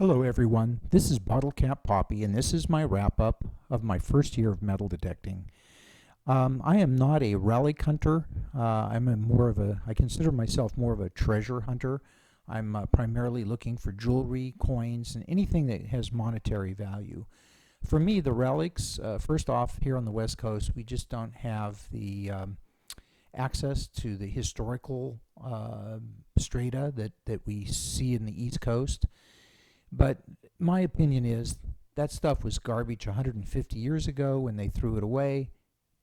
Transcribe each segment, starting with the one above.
Hello everyone, this is Bottle Cap Poppy and this is my wrap-up of my first year of metal detecting. I am not a relic hunter. I consider myself more of a treasure hunter. I'm primarily looking for jewelry, coins, and anything that has monetary value. For me, the relics, first off, here on the West Coast, we just don't have the access to the historical strata that we see in the East Coast. But my opinion is that stuff was garbage 150 years ago when they threw it away,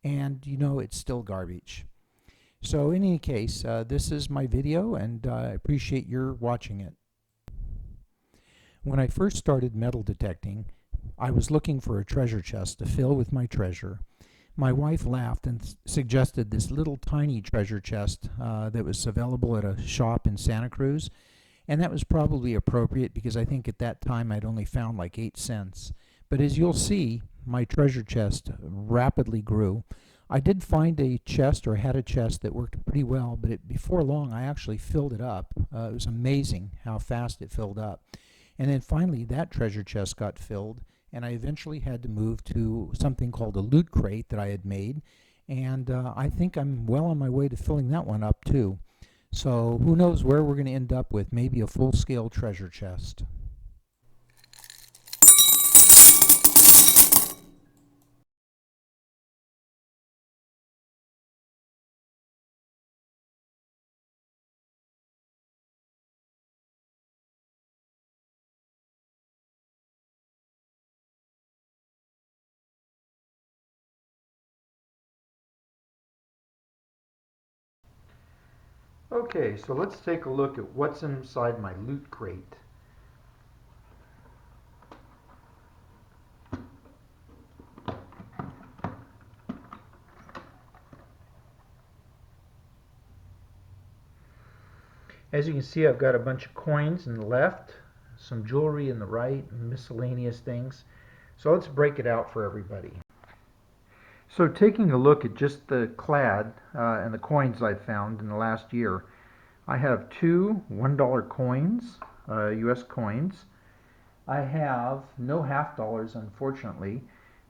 and it's still garbage. So in any case, this is my video, and I appreciate your watching it. When I first started metal detecting, I was looking for a treasure chest to fill with my treasure. My wife laughed and suggested this little tiny treasure chest that was available at a shop in Santa Cruz. And that was probably appropriate because I think at that time I'd only found like 8 cents. But as you'll see, my treasure chest rapidly grew. I did find a chest, or had a chest that worked pretty well, but before long I actually filled it up. It was amazing how fast it filled up. And then finally that treasure chest got filled, and I eventually had to move to something called a loot crate that I had made. And I think I'm well on my way to filling that one up too. So who knows where we're going to end up with maybe a full-scale treasure chest. Okay, so let's take a look at what's inside my loot crate. As you can see, I've got a bunch of coins in the left, some jewelry in the right, and miscellaneous things. So let's break it out for everybody. So taking a look at just the clad and the coins I've found in the last year, I have two $1 coins, US coins. I have no half dollars, unfortunately,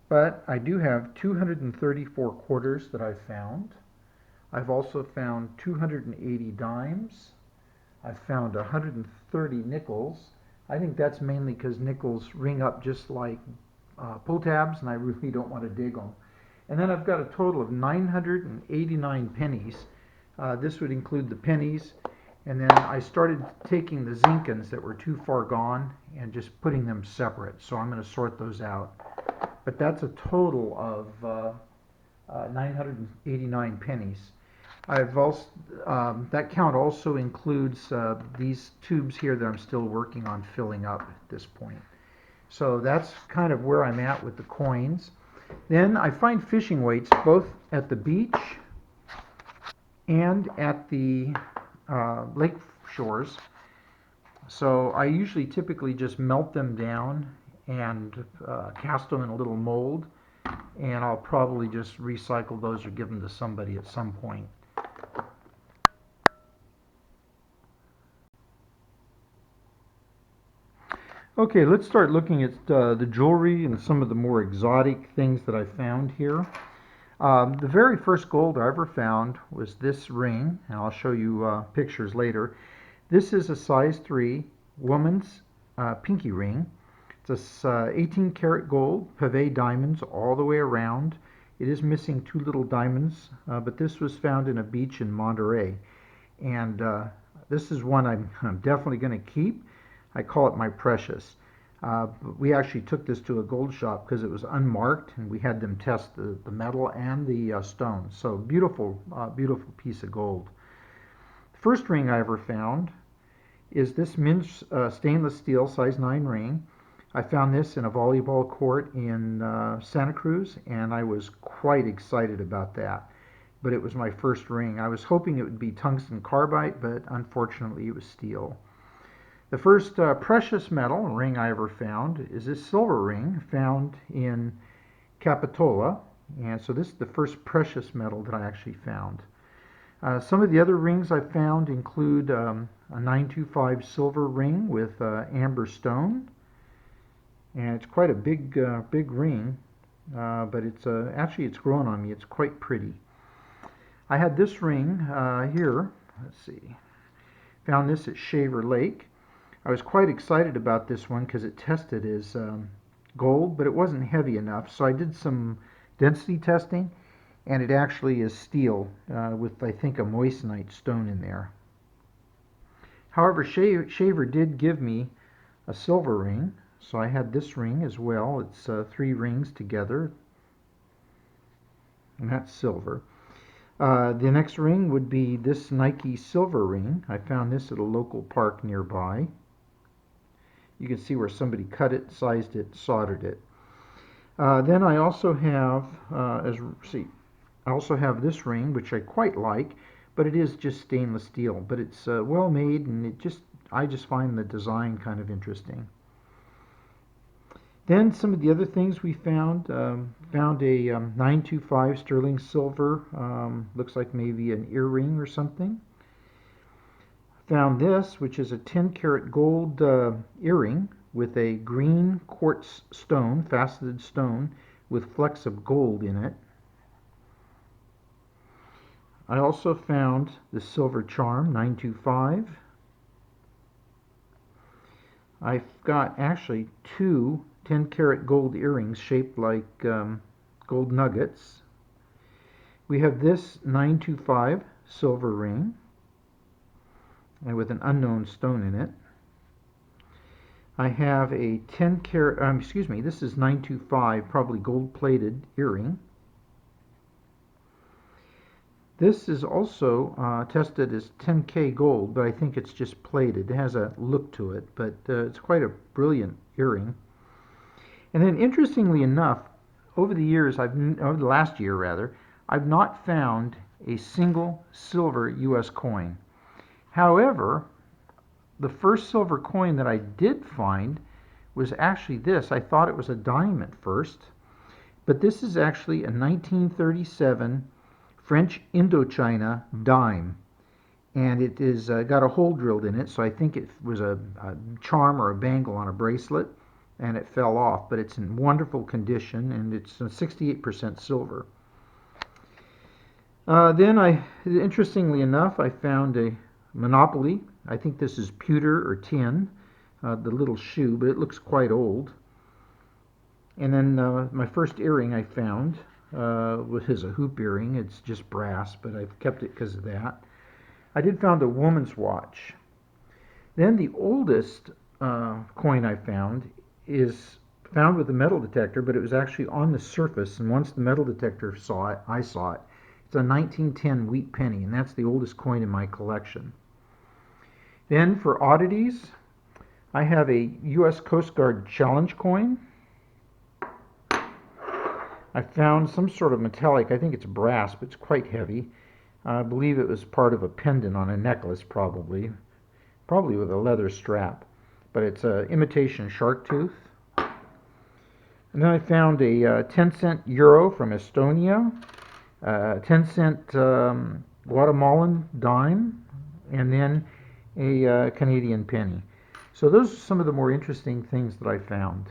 but I do have 234 quarters that I've found. I've also found 280 dimes. I've found 130 nickels. I think that's mainly because nickels ring up just like pull tabs, and I really don't want to dig them. And then I've got a total of 989 pennies. This would include the pennies. And then I started taking the zinkins that were too far gone and just putting them separate. So I'm going to sort those out. But that's a total of 989 pennies. I've also that count also includes these tubes here that I'm still working on filling up at this point. So that's kind of where I'm at with the coins. Then I find fishing weights both at the beach and at the lake shores. So I usually typically just melt them down and cast them in a little mold, and I'll probably just recycle those or give them to somebody at some point. Okay, let's start looking at the jewelry and some of the more exotic things that I found here. The very first gold I ever found was this ring, and I'll show you pictures later. This is a size 3 woman's pinky ring. It's a 18 karat gold, pavé diamonds all the way around. It is missing 2 little diamonds, but this was found in a beach in Monterey. And this is one I'm definitely going to keep. I call it my precious. We actually took this to a gold shop because it was unmarked, and we had them test the metal and the stones. So beautiful, beautiful piece of gold. The first ring I ever found is this Min's stainless steel size 9 ring. I found this in a volleyball court in Santa Cruz, and I was quite excited about that. But it was my first ring. I was hoping it would be tungsten carbide, but unfortunately it was steel. The first precious metal ring I ever found is this silver ring found in Capitola. And so this is the first precious metal that I actually found. Some of the other rings I found include a 925 silver ring with amber stone, and it's quite a big ring, but it's actually it's grown on me. It's quite pretty. I had this ring here. Let's see. Found this at Shaver Lake. I was quite excited about this one because it tested as gold, but it wasn't heavy enough. So I did some density testing, and it actually is steel with, I think, a moissanite stone in there. However, Shaver did give me a silver ring, so I had this ring as well. It's 3 rings together, and that's silver. The next ring would be this Nike silver ring. I found this at a local park nearby. You can see where somebody cut it, sized it, soldered it. Then I also have, I also have this ring, which I quite like, but it is just stainless steel. But it's well made, and I just find the design kind of interesting. Then some of the other things we found, found a 925 sterling silver, looks like maybe an earring or something. Found this, which is a 10 karat gold earring with a green quartz stone, faceted stone, with flecks of gold in it. I also found the silver charm, 925. I've got actually 2 10 karat gold earrings shaped like gold nuggets. We have this 925 silver ring with an unknown stone in it. I have a 10 karat, excuse me, this is 925, probably gold plated earring. This is also tested as 10K gold, but I think it's just plated. It has a look to it, but it's quite a brilliant earring. And then, interestingly enough, over the last year rather, I've not found a single silver U.S. coin. However, the first silver coin that I did find was actually this. I thought it was a dime at first, but this is actually a 1937 French Indochina dime, and it is got a hole drilled in it, so I think it was a charm or a bangle on a bracelet, and it fell off, but it's in wonderful condition, and it's 68% silver. Interestingly enough, I found a Monopoly. I think this is pewter or tin, the little shoe, but it looks quite old. And then my first earring I found is a hoop earring. It's just brass, but I've kept it because of that. I did found a woman's watch. Then the oldest coin I found is found with a metal detector, but it was actually on the surface. And once the metal detector saw it, I saw it. It's a 1910 wheat penny, and that's the oldest coin in my collection. Then for oddities, I have a U.S. Coast Guard challenge coin. I found some sort of metallic, I think it's brass, but it's quite heavy. I believe it was part of a pendant on a necklace, probably with a leather strap. But it's an imitation shark tooth. And then I found a 10-cent euro from Estonia, a 10-cent Guatemalan dime, and then a Canadian penny. So those are some of the more interesting things that I found.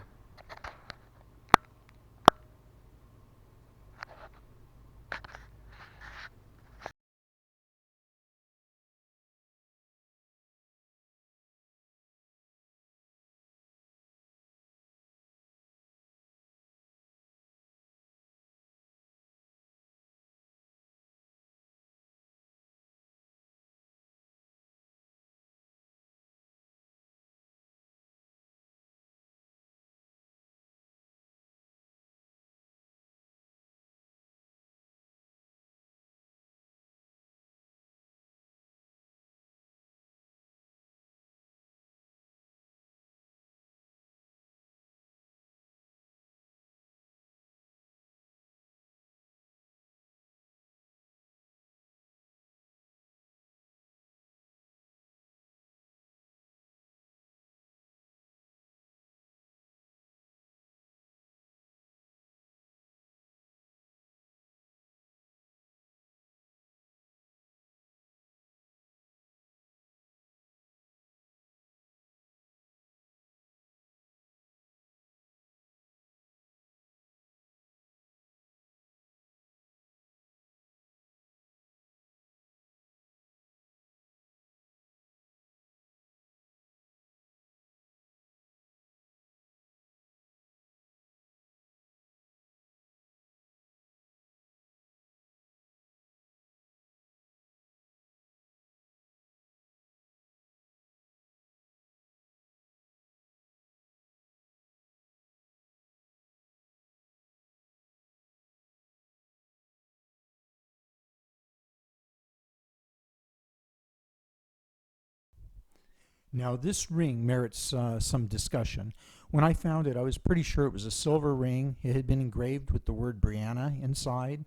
Now, this ring merits some discussion. When I found it, I was pretty sure it was a silver ring. It had been engraved with the word Brianna inside,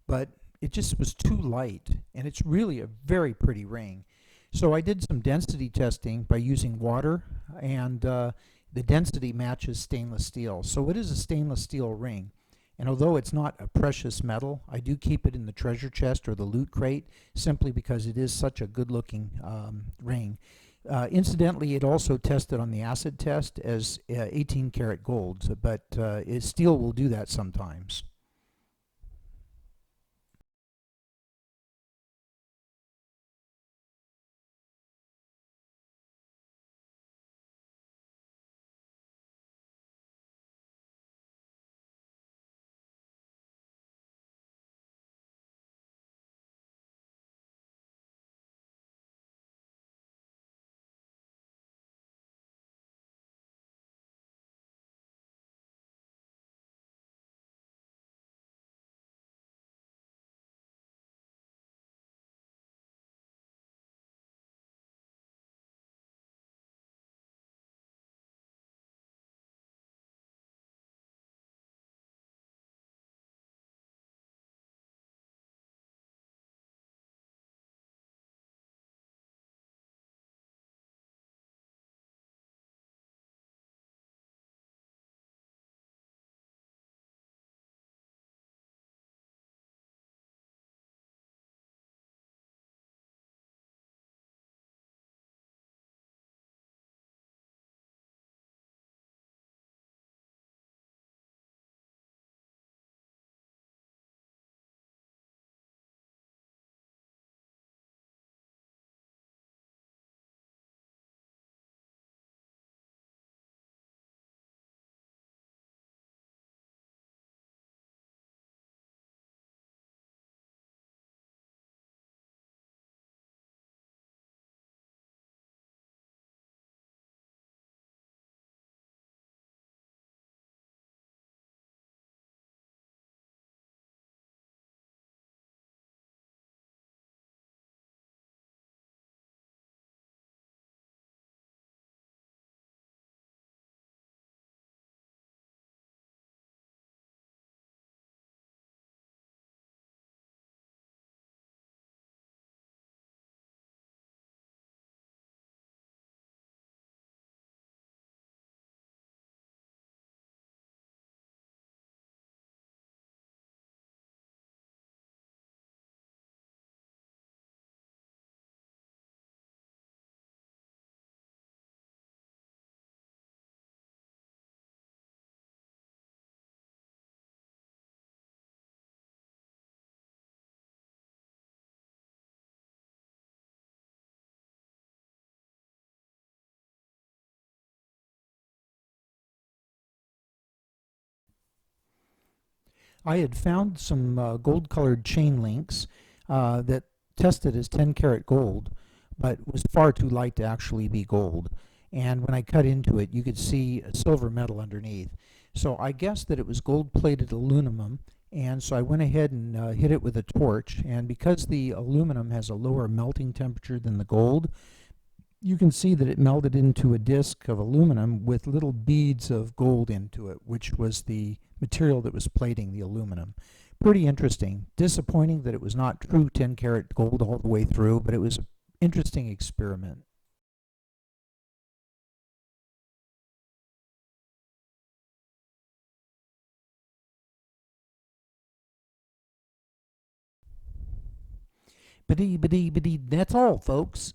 but it just was too light, and it's really a very pretty ring. So I did some density testing by using water, and the density matches stainless steel. So it is a stainless steel ring. And although it's not a precious metal, I do keep it in the treasure chest or the loot crate simply because it is such a good looking ring. Incidentally, it also tested on the acid test as 18 karat gold, but steel will do that sometimes. I had found some gold colored chain links that tested as 10 karat gold, but was far too light to actually be gold. And when I cut into it, you could see a silver metal underneath. So I guessed that it was gold plated aluminum. And so I went ahead and hit it with a torch. And because the aluminum has a lower melting temperature than the gold, you can see that it melted into a disc of aluminum with little beads of gold into it, which was the material that was plating the aluminum. Pretty interesting. Disappointing that it was not true 10 karat gold all the way through, but it was an interesting experiment. That's all, folks.